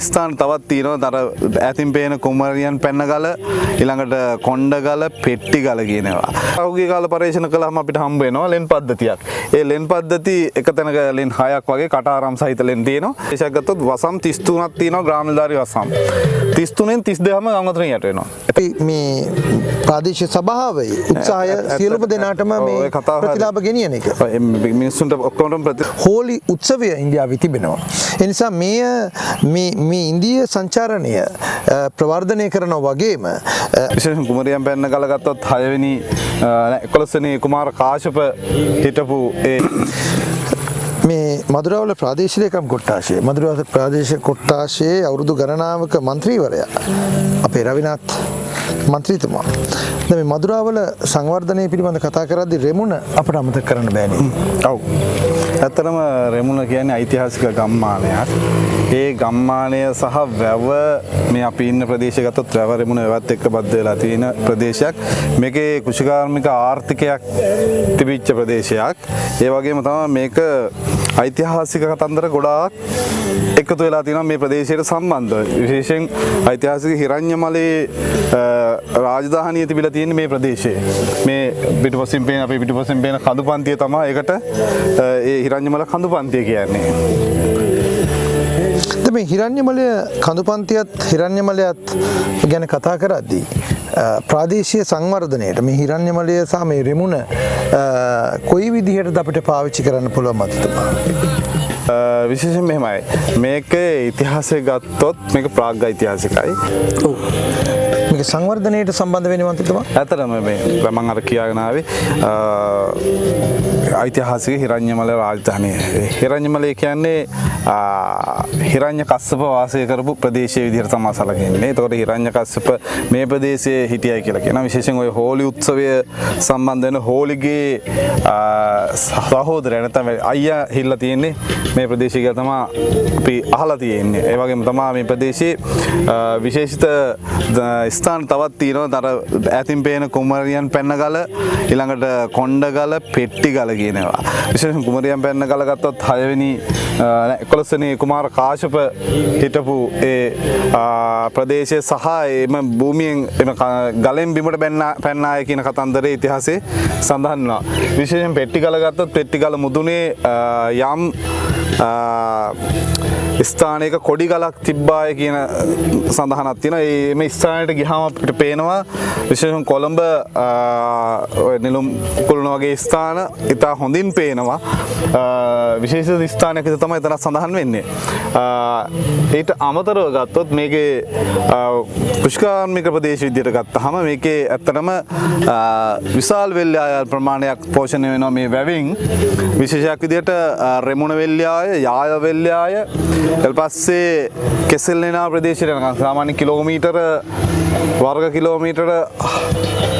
ස්ථාන තවත් තියෙනවා. අර ඈතින් පේන කුමරියන් පැන්නගල ඊළඟට කොණ්ඩගල පෙට්ටිගල කියනවා. පහුගිය කාල පරිශන කළාම අපිට හම්බ වෙනවා ලෙන් පද්ධතියක්. ඒ ලෙන් පද්ධති එක තැනක ලෙන් 6ක් වගේ කටාරම් සහිත ලෙන් තියෙනවා. ඒසක් ගත්තොත් වසම් 33ක් තියෙනවා ග්‍රාමීණධාරී වසම්. 33න් 32ම ගංගාවතරින් යට වෙනවා. අපි මේ ප්‍රාදේශීය සභාවේ උත්සාහය සියලුම දෙනාටම මේ ප්‍රතිලාභ ගෙනියන එක. මිනිස්සුන්ට ඔක්කොම හෝලි උත්සවය ඉන්දියාවේ තිබෙනවා. ඒ නිසා මේ ඉන්දිය සංචාරණය ප්‍රවර්ධනය කරනවා වගේම විශේෂයෙන් කුමරියන් පැන්න ගල ගත්තොත් 6 වෙනි 11 වෙනි කුමාර කාශ්‍යප හිටපු ඒ මේ මදුරාවල ප්‍රාදේශීය ලේකම් කොට්ටාශයේ මදුරාවල ප්‍රාදේශීය කොට්ටාශයේ අවුරුදු ගණනාවක മന്ത്രിවරයා අපේ රවිනාත් මන්ත්‍රීතුමා දැන් මේ මදුරාවල සංවර්ධනය පිළිබඳ කතා කරද්දී රෙමුණ අපට අමතක කරන්න බෑනේ. ඔව්. ඇත්තටම රෙමුණ කියන්නේ ඓතිහාසික ගම්මානයක්. ඒ ගම්මානය සහ වැව මේ අපි ඉන්න ප්‍රදේශය ගත්තොත් වැව රෙමුණ වැවත් එක්ක බද්ධ වෙලා තියෙන ප්‍රදේශයක්. මේකේ කෘෂිකාර්මික ආර්ථිකයක් තිබිච්ච ප්‍රදේශයක්. ඒ වගේම තමයි මේක ඓතිහාසික කතන්දර ගොඩාක් එකතු වෙලා තියෙනවා මේ ප්‍රදේශයට සම්බන්ධව. විශේෂයෙන් ඓතිහාසික හිරඤ්ඤමලේ රාජධානිය තිබිලා තියෙන්නේ මේ ප්‍රදේශයේ. මේ පිටුපසින් පේන අපේ පිටුපසින් පේන කඳුපන්තිය තමයි ඒකට ඒ හිරඤ්ඤමල කඳුපන්තිය කියන්නේ. දැන් මේ හිරඤ්ඤමලය කඳුපන්තියත් හිරඤ්ඤමලයත් ගැන කතා කරද්දී ප්‍රාදේශීය සංවර්ධනයට මේ හිරඤ්ඤමලය සහ මේ රෙමුණ කොයි විදිහටද අපිට පාවිච්චි කරන්න පුළුවන් මතතුමා? විශේෂයෙන් මෙහෙමයි. මේකේ ඉතිහාසය ගත්තොත් මේක ප්‍රාග් ඓතිහාසිකයි. ඔව්. මේක සංවර්ධනයට සම්බන්ධ වෙන්නේ මතතුමා? ඇත්තටම මේ මම අර කියාගෙන ආවේ ඓතිහාසික හිරඤ්ඤමල රාජධානිය. හිරඤ්ඤමලය කියන්නේ හිරඤ්ඤ කස්සප වාසය කරපු ප්‍රදේශයේ විදිහට තමයි සැලකෙන්නේ. ඒතකොට හිරඤ්ඤ කස්සප මේ ප්‍රදේශයේ හිටියයි කියලා කියනවා. විශේෂයෙන් ওই හෝලි උත්සවය සම්බන්ධ වෙන හෝලිගේ සහෝදරයා නැත්නම් අයියා හිල්ලා තියෙන්නේ මේ ප්‍රදේශය කියලා තමයි අපි අහලා තියෙන්නේ. ඒ වගේම තමයි මේ ප්‍රදේශයේ විශේෂිත ස්ථාන තවත් තියෙනවා. අර ඈතින් පේන කුමරියන් පැන්නගල ඊළඟට කොණ්ඩගල පෙට්ටිගල කියනවා. විශේෂයෙන් කුමරියන් පැන්නගල ගත්තොත් 6 වෙනි 11 වෙනි කුමාර කාශ්‍යප හිටපු ඒ ප්‍රදේශය සහ එම භූමියෙන් එම ගලෙන් බිමට පැන්නාය කියන කතන්දරයේ ඉතිහාසයේ සඳහන් වෙනවා. විශේෂයෙන් පෙට්ටිගල ගත්තොත් පෙට්ටිගල මුදුනේ යම් ස්ථානයක කොඩි ගලක් තිබ්බාය කියන සඳහනක් තියෙනවා. මේ ස්ථානයට ගියාම අපිට පේනවා විශේෂයෙන් කොළඹ නිලුම් කුළුණ වගේ ස්ථාන ඉතා හොඳින් පේනවා. විශේෂ ස්ථානයක තමයි එතන සඳහන් වෙන්නේ. ඊට අමතරව ගත්තොත් මේකේ කෘෂිකාර්මික ප්‍රදේශ විදිහට ගත්තාම මේකේ ඇත්තටම විශාල වෙල්යාය ප්‍රමාණයක් පෝෂණය වෙනවා මේ වැවෙන්. විශේෂයක් විදිහට රෙමුණ වෙල්යාය, යාය වෙල්යාය, ඊට පස්සේ කෙසෙල්ලේනා ප්‍රදේශයට යනවා. සාමාන්‍ය කිලෝමීටර වර්ග කිලෝමීටර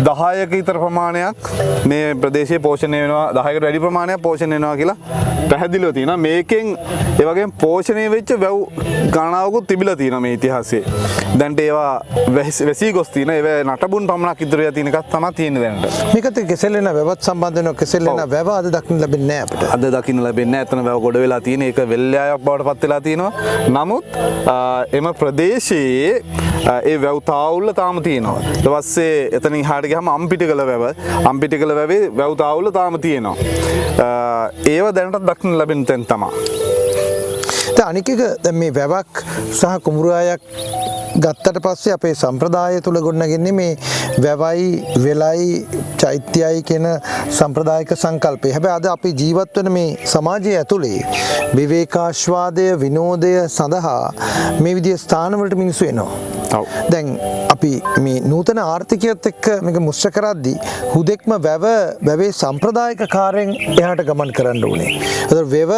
10ක විතර ප්‍රමාණයක් මේ ප්‍රදේශයේ පෝෂණය වෙනවා. 10කට වැඩි ප්‍රමාණයක් පෝෂණය වෙනවා කියලා පැහැදිලිව තියෙනවා. මේකෙන් ඒ වගේම පෝෂණය වෙච්ච වැව් ගණනාවකුත් තිබිලා තියෙනවා මේ ඉතිහාසයේ. දැන්ට ඒවා වැසී ගොස් තියෙනවා. ඒවා නටබුන් පමණක් ඉතුරු වෙලා තියෙන එකක් තමයි තියෙන්නේ දැනට. මේකත් කෙසෙල්ලේනා වැවත් සම්බන්ධ වෙනවා. කෙසෙල්ලේනා වැව අද දකින්න ලැබෙන්නේ නැහැ අපිට. අද දකින්න ලැබෙන්නේ නැහැ. එතන වැව ගොඩ වෙලා තියෙන එක වෙල්යායක් බවට පත් වෙලා තියෙනවා. නමුත් එම ප්‍රදේශයේ ඒ වැව් තාවුල්ල තාම තියෙනවා. ඊට පස්සේ එතනින් එහාට ගියාම අම්පිටිකල වැවේ වැව් තාවුල්ල තාම තියෙනවා. ඒව දැනටත් දක්න ලැබෙන තැන් තමයි. දැන් අනික එක දැන් මේ වැවක් සහ කුඹුරායක් ගත්තට පස්සේ අපේ සම්ප්‍රදාය තුල ගොඩනගන්නේ මේ වැවයි වෙලයි චෛත්‍යයි කියන සම්ප්‍රදායික සංකල්පය. හැබැයි අද අපි ජීවත් වෙන මේ සමාජය ඇතුලේ විවේකාස්වාදය විනෝදය සඳහා මේ විදිහේ ස්ථාන වලට මිනිස්සු එනවා. දැන් අපි මේ නූතන ආර්ථිකයත් එක්ක මේක මුශ්‍ර කරද්දී හුදෙක්ම වැවේ සම්ප්‍රදායික කාර්යයෙන් එහාට ගමන් කරන්න ඕනේ. ඒතර වැව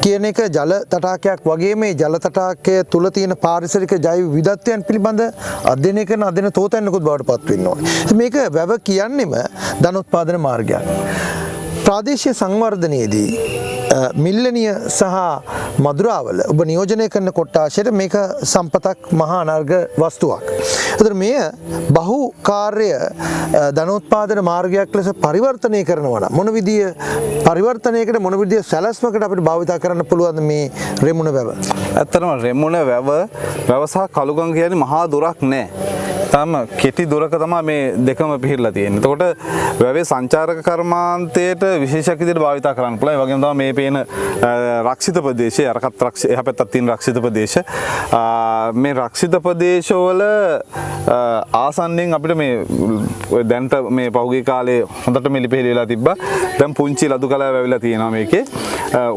කියන එක ජල තටාකයක් වගේ මේ ජල තටාකය තුල තියෙන පාරිසරික ජෛව විවිධත්වයන් පිළිබඳ අධ්‍යයනය කරන අධ්‍යයන තෝතැන්නකුත් බවට පත් වෙන්න ඕනේ. මේක වැව කියන්නේම ධනෝත්පාදන මාර්ගයක්. ප්‍රාදේශීය සංවර්ධනයේදී මිල්ලනිය සහ මදුරාවල ඔබ නියෝජනය කරන කොට්ටාශයට මේක සම්පතක් මහා අනර්ග වස්තුවක්. එතකොට මෙය බහුකාර්ය ධනෝත්පාදන මාර්ගයක් ලෙස පරිවර්තනය කරනවා නම් මොන විදිය පරිවර්තනයකට මොන විදිය සැලැස්මකට අපිට භාවිත කරන්න පුළුවන් මේ රෙමුණ වැව? ඇත්තටම රෙමුණ වැව සහ කළුගඟ කියන්නේ මහා දුරක් නෑ. තම කෙටි දුරක තමයි මේ දෙකම පිහිටලා තියෙන්නේ. එතකොට වැවේ සංචාරක කර්මාන්තයට විශේෂයක් විදිහට භාවිත කරන්න පුළුවන්. ඒ වගේම තමයි මේ පේන රක්ෂිත ප්‍රදේශය අරකට එහා පැත්තක් තියෙන රක්ෂිත ප්‍රදේශ. මේ රක්ෂිත ප්‍රදේශවල ආසන්නෙන් අපිට මේ දැන්ට මේ පහුගිය කාලේ හොඳට මිලිපෙහෙලි වෙලා තිබ්බා. දැන් පුංචි ලදු කලාව වැවිලා තියෙනවා මේකේ.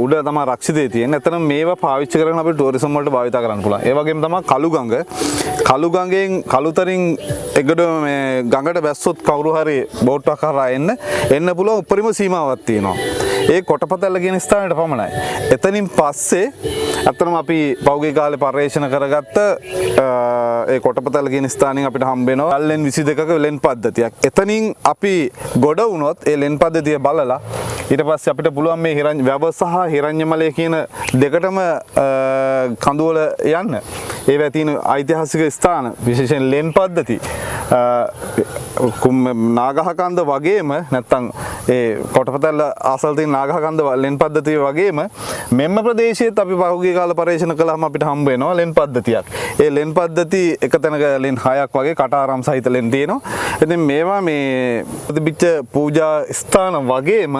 උඩ තමයි රක්ෂිතේ තියෙන්නේ. එතන මේවා පාවිච්චි කරගෙන අපිට ටූරිසම් වලට භාවිත කරන්න පුළුවන්. ඒ වගේම තමයි කළුගඟ. කළුගඟෙන් කළුතරින් එගොඩ මේ ගඟට බැස්සොත් කවුරු හරි බෝට්ටුවක් කරා එන්න පුළුවන් උපරිම සීමාවක් තියෙනවා. ඒ කොටපතැල්ල කියන ස්ථානයට පමණයි. එතනින් පස්සේ අත්‍තරම අපි පෞගේ කාලේ පර්යේෂණ කරගත්ත ඒ කොටපතැල්ල කියන ස්ථානෙන් අපිට හම්බ වෙනවා ලෙන් 22ක ලෙන් පද්ධතියක්. එතනින් අපි ගොඩ වුණොත් ඒ ලෙන් පද්ධතිය බලලා ඊට පස්සේ අපිට පුළුවන් මේ වැව සහ හිරඤ්ඤමලය කියන දෙකටම කඳුවල යන්න. ඒවා තියෙන ඓතිහාසික ස්ථාන විශේෂයෙන් ලෙන් පද්ධති නාගහකන්ද වගේම නැත්තම් ඒ කොටපතැල්ල ආසල් තියෙන නාගහකන්ද ලෙන් පද්ධතිය වගේම මෙම්ම ප්‍රදේශයේත් අපි පහුගිය කාල පරිශන කළාම අපිට හම්බ වෙනවා ලෙන් පද්ධතියක්. ඒ ලෙන් පද්ධති එක තැනක ලෙන් 6ක් වගේ කටාරම් සහිත ලෙන් තියෙනවා. ඉතින් මේවා මේ ප්‍රතිපිච්ච පූජා ස්ථාන වගේම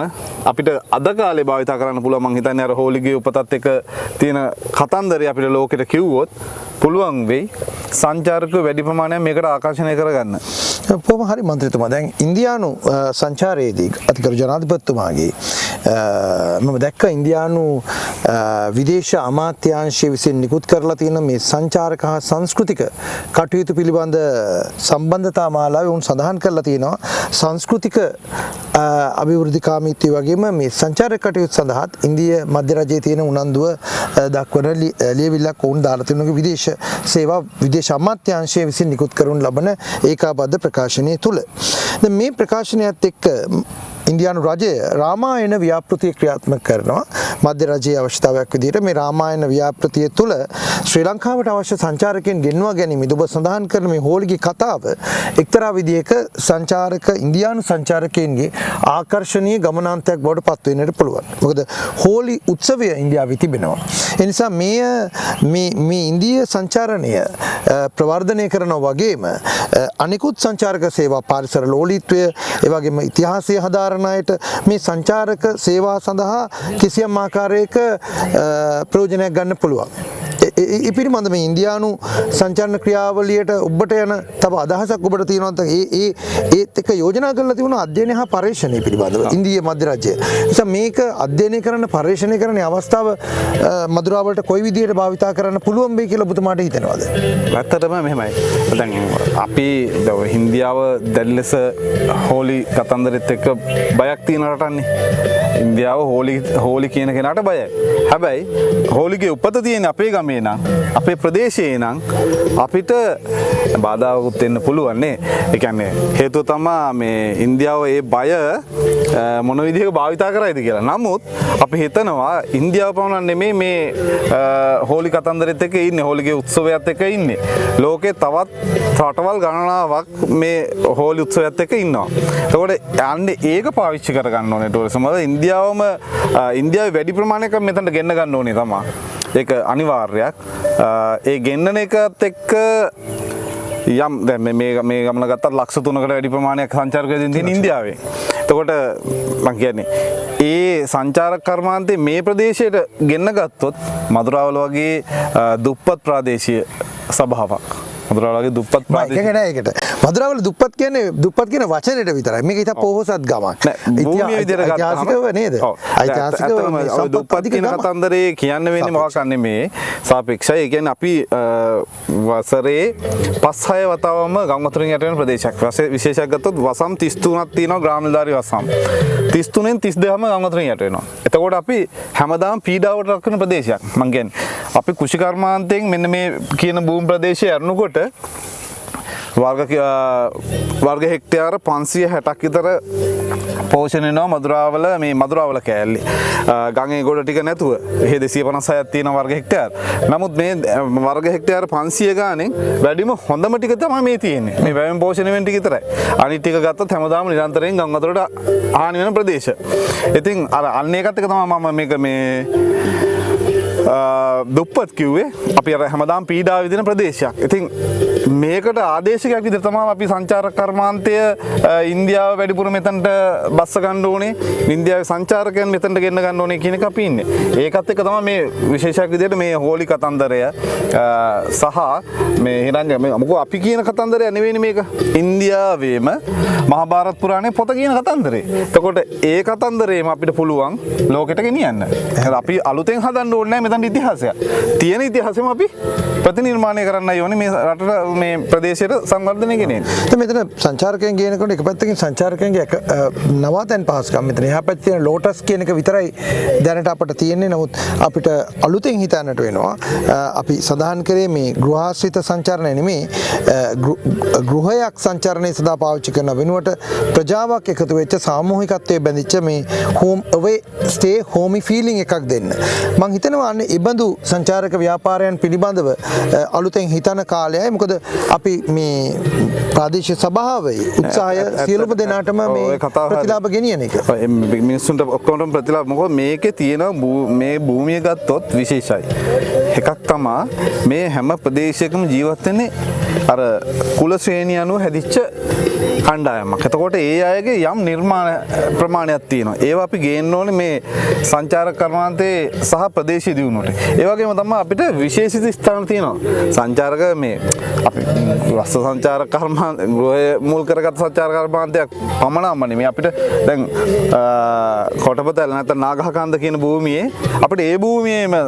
අපිට අද කාලේ භාවිත කරන්න පුළුවන්. මං හිතන්නේ අර හෝලිගේ උපතත් එක්ක තියෙන කතන්දරය අපිට ලෝකෙට කිව්වොත් පුළුවන් වෙයි සංචාරකයෝ වැඩි ප්‍රමාණයක් මේකට ආකර්ෂණය කරගන්න. කොහොම හරි මන්ත්‍රීතුමා දැන් ඉන්දියානු සංචාරයේදී අතිගරු ජනාධිපතිතුමාගේ මම දැක්ක ඉන්දියානු විදේශ අමාත්‍යාංශය විසින් නිකුත් කරලා තියෙන මේ සංචාරක හා සංස්කෘතික කටයුතු පිළිබඳ සම්බන්ධතා මාලාවේ උන් සඳහන් කරලා තියෙනවා සංස්කෘතික අභිවෘද්ධිකාමීත්වය වගේම මේ සංචාරක කටයුතු සඳහාත් ඉන්දිය මධ්‍ය රජයේ තියෙන උනන්දුව දක්වන ලියවිල්ලක් වුන් දාලා තියෙනවා විදේශ සේවා විදේශ අමාත්‍යාංශය විසින් නිකුත් කරනු ලබන ඒකාබද්ධ ප්‍රකාශනය තුල. දැන් මේ ප්‍රකාශනයත් එක්ක ඉන්දියානු රජය රාමායන ව්‍යාපෘතිය ක්‍රියාත්මක කරනවා. මධ්‍ය රජයේ අවශ්‍යතාවයක් විදිහට මේ රාමායන ව්‍යාපෘතිය තුළ ශ්‍රී ලංකාවට අවශ්‍ය සංචාරකයන් ගෙන්වා ගැනීමද ඔබ සඳහන් කරන මේ හෝලිගේ කතාව එක්තරා විදිහක සංචාරක ඉන්දියානු සංචාරකයන්ගේ ආකර්ෂණීය ගමනාන්තයක් බවට පත් වෙන්නට පුළුවන්. මොකද හෝලි උත්සවය ඉන්දියාවේ තිබෙනවා. ඒ නිසා මේ ඉන්දිය සංචාරණය ප්‍රවර්ධනය කරනවා වගේම අනිකුත් සංචාරක සේවා පාරිසර ලෝලීත්වය ඒ වගේම ඉතිහාසය හදාරන අයට මේ සංචාරක සේවා සඳහා කිසියම් ආකාරයක ප්‍රයෝජනයක් ගන්න පුළුවන්. ඒ පිළිබඳ මේ ඉන්දියානු සංචාරන ක්‍රියාවලියට ඔබට යන තව අදහසක් ඔබට තියෙනවා ඒත් එක්ක යෝජනා කරලා තිබුණ අධ්‍යයනය හා පරීක්ෂණය පිළිබඳව ඉන්දිය මධ්‍ය රාජ්‍යය. නිසා මේක අධ්‍යයනය කරන්න පරීක්ෂණය කරන්න අවස්ථාව මදුරාවලට කොයි විදිහට භාවිතා කරන්න පුළුවන් වෙයි කියලා ඔබතුමාට හිතෙනවද? ඇත්තටම මෙහෙමයි. දැන් අපි ඉන්දියාව දැන් ලෙස හෝලි කතන්දරෙත් එක්ක බයක් තියෙන රටන්නේ. ඉන්දියාව හෝලි කියන කෙනාට බයයි. හැබැයි හෝලිගේ උපත තියෙන අපේ ගමේ නම් අපේ ප්‍රදේශයේ නම් අපිට බාධාවකුත් වෙන්න පුළුවන් නේ. ඒ කියන්නේ හේතුව තමයි මේ ඉන්දියාව ඒ බය මොන විදිහක භාවිතා කරයිද කියලා. නමුත් අපි හිතනවා ඉන්දියාව පමණක් නෙමෙයි මේ හෝලි කතන්දරෙත් එක්ක ඉන්නේ හෝලිගේ උත්සවයත් එක්ක ඉන්නේ. ලෝකේ තවත් රටවල් ගණනාවක් මේ හෝලි උත්සවයත් එක්ක ඉන්නවා. එතකොට යන්නේ ඒක පාවිච්චි කරගන්න ඕනේ ටූරිසම් වල. ඉන්දියාවේ වැඩි ප්‍රමාණයක මෙතනට ගෙන්න ගන්න ඕනේ තමයි. ඒක අනිවාර්යයක්. ඒ ගෙන්නන එකත් එක්ක යම් දැන් මේ ගමන ගත්තත් ලක්ෂ 3කට වැඩි ප්‍රමාණයක් සංචාරකයෝ තියෙන ඉන්දියාවේ. එතකොට මම කියන්නේ ඒ සංචාරක කර්මාන්තේ මේ ප්‍රදේශයට ගෙන්න ගත්තොත් මදුරාවල වගේ දුප්පත් ප්‍රාදේශීය සභාවක් මදුරාවලගේ දුප්පත් ප්‍රාදේශීය ඒකට මදුරාවල දුප්පත් කියන්නේ දුප්පත් කියන වචනේට විතරයි. මේක ඉතින් පොහොසත් ගමක්. භූමිය විදිහට ඓතිහාසිකව නේද? ඓතිහාසිකව දුප්පත් කියන කතන්දරේ කියන්න වෙන්නේ මොකක් නෙමේ සාපේක්ෂයි. ඒ කියන්නේ අපි වසරේ 5-6 වතාවම ගංගතුරින් යට වෙන ප්‍රදේශයක්. විශේෂයක් ගත්තොත් වසම් 33ක් තියෙනවා ග්‍රාම නිලධාරී වසම්. 33න් 32ම ගංගතුරින් යට වෙනවා. එතකොට අපි හැමදාම පීඩාවට ලක් වෙන ප්‍රදේශයක්. මං කියන්නේ අපි කෘෂිකර්මාන්තයෙන් මෙන්න මේ කියන භූමි ප්‍රදේශය අරනකොට වර්ග හෙක්ටයාර 560ක් විතර පෝෂණය වෙනවා මදුරාවල මේ මදුරාවල කෑල්ලේ. ගඟේ ගොඩ ටික නැතුව. එහෙ 256ක් තියෙන වර්ග හෙක්ටයාර්. නමුත් මේ වර්ග හෙක්ටයාර් 500 ගානෙන් වැඩිම හොඳම ටික තමයි මේ තියෙන්නේ. මේ වැවෙන් පෝෂණය වෙන ටික විතරයි. අනිත් ටික ගත්තොත් හැමදාම නිරන්තරයෙන් ගම් වතුරට හානි වෙන ප්‍රදේශ. ඉතින් අර අන්න ඒකත් එක තමයි මම මේක මේ දුප්පත් කිව්වේ අපි අර හැමදාම පීඩාව විඳින ප්‍රදේශයක්. ඉතින් මේකට ආදේශකයක් විදිහට තමයි අපි සංචාරක කර්මාන්තය ඉන්දියාව වැඩිපුර මෙතනට බස්ස ගන්න ඕනේ. ඉන්දියාවේ සංචාරකයන් මෙතනට ගෙන්න ගන්න ඕනේ කියන එක අපි ඉන්නේ. ඒකත් එක්ක තමයි මේ විශේෂයක් විදිහට මේ හෝලි කතන්දරය සහ මේ හිරංග මොකෝ අපි කියන කතන්දරය නෙවෙයිනේ මේක. ඉන්දියාවේම මහාභාරත පුරාණයේ පොත කියන කතන්දරේ. එතකොට ඒ කතන්දරේම අපිට පුළුවන් ලෝකෙට ගෙනියන්න. අපි අලුතෙන් හදන්න ඕනේ නැහැ මෙතන ඉතිහාසයක්. තියෙන ඉතිහාසෙම අපි ප්‍රතිනිර්මාණය කරන්නයි ඕනේ මේ රටට මේ ප්‍රදේශයට සංවර්ධනය ගෙනෙන්න. දැන් මෙතන සංචාරකයන් ගේනකොට එක පැත්තකින් සංචාරකයන්ගේ නවාතැන් පහසුකම් මෙතන එහා පැත්තේ තියෙන ලෝටස් කියන එක විතරයි දැනට අපිට තියෙන්නේ. නමුත් අපිට අලුතෙන් හිතන්නට වෙනවා. අපි සඳහන් කරේ මේ ගෘහාශ්‍රිත සංචාරණය නෙමෙයි ගෘහයක් සංචාරණය සඳහා පාවිච්චි කරන වෙනුවට ප්‍රජාවක් එකතු වෙච්ච සාමූහිකත්වයේ බැඳිච්ච මේ හෝම් අවේ ස්ටේ හෝමි ෆීලිං එකක් දෙන්න. මම හිතනවා අන්න ඒ බඳු සංචාරක ව්‍යාපාරයන් පිළිබඳව අලුතෙන් හිතන කාලයයි. මොකද අපි මේ ප්‍රාදේශීය සභාවේ උත්සාහය සියලුම දෙනාටම මේ ප්‍රතිලාභ ගෙනියන එක. මිනිස්සුන්ට ඔක්කොම ප්‍රතිලාභ මොකද මේකේ තියෙන මේ භූමිය ගත්තොත් විශේෂයි. එකක් තමයි මේ හැම ප්‍රදේශයකම ජීවත් වෙන්නේ අර කුල ශ්‍රේණිය අනුව හැදිච්ච කණ්ඩායමක්. එතකොට ඒ අයගේ යම් නිර්මාණ ප්‍රමාණයක් තියෙනවා. ඒවා අපි ගේන්න ඕනේ මේ සංචාරක කර්මාන්තයේ සහ ප්‍රදේශීය දියුණුවට. ඒ වගේම තමයි අපිට විශේෂිත ස්ථාන තියෙනවා. සංචාරක මේ අපි රස්ස සංචාරක කර්මාන්ත ගෘහය මුල් කරගත් සංචාරක කර්මාන්තයක් පමණක්ම නෙමෙයි අපිට දැන් කොටපතල නැත්නම් නාගහකන්ද කියන භූමියේ අපිට ඒ භූමියේම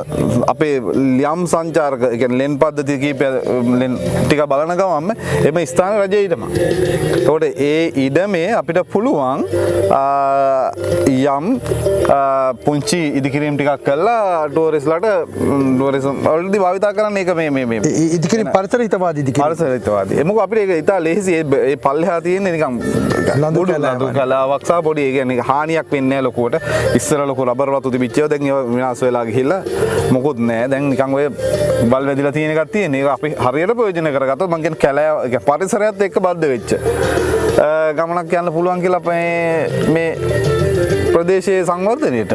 අපේ යම් සංචාරක කියන්නේ ලෙන් පද්ධතිය කීපය ලෙන් ටික බලන ගමන්ම එම ස්ථාන රජයේ ඉඩම. ඒකට ඒ ඉඩමේ අපිට පුළුවන් යම් පුංචි ඉදිකිරීම් ටිකක් කරලා ටූරිස්ට්ලාට ටූරිසම් වලදී භාවිතා කරන්න ඒක මේ ඉදිකිරීම් පරිසර හිතවාදී ඉදිකිරීම්. පරිසර හිතවාදී. ඒ මොකද අපිට ඒක ඉතා ලේසි ඒ පල්ලෙහා තියෙන්නේ නිකන් ලඳු කලාවක් සහ පොඩි ඒ කියන්නේ හානියක් වෙන්නේ නැහැ ලොකුවට. ඉස්සර ලොකු රබර් වතු තිබිච්චේව දැන් ඒවා විනාශ වෙලා ගිහිල්ලා මොකුත් නැහැ. දැන් නිකන් ඔය බල් වැදිලා තියෙන එකක් තියෙන. ඒක අපි හරියට ප්‍රයෝජන කරගත්තොත් මම කියන්නේ කැලෑ පරිසරයත් එක්ක බද්ධ වෙච්ච ගමනක් යන්න පුළුවන් කියලා මේ ප්‍රදේශයේ සංවර්ධනයට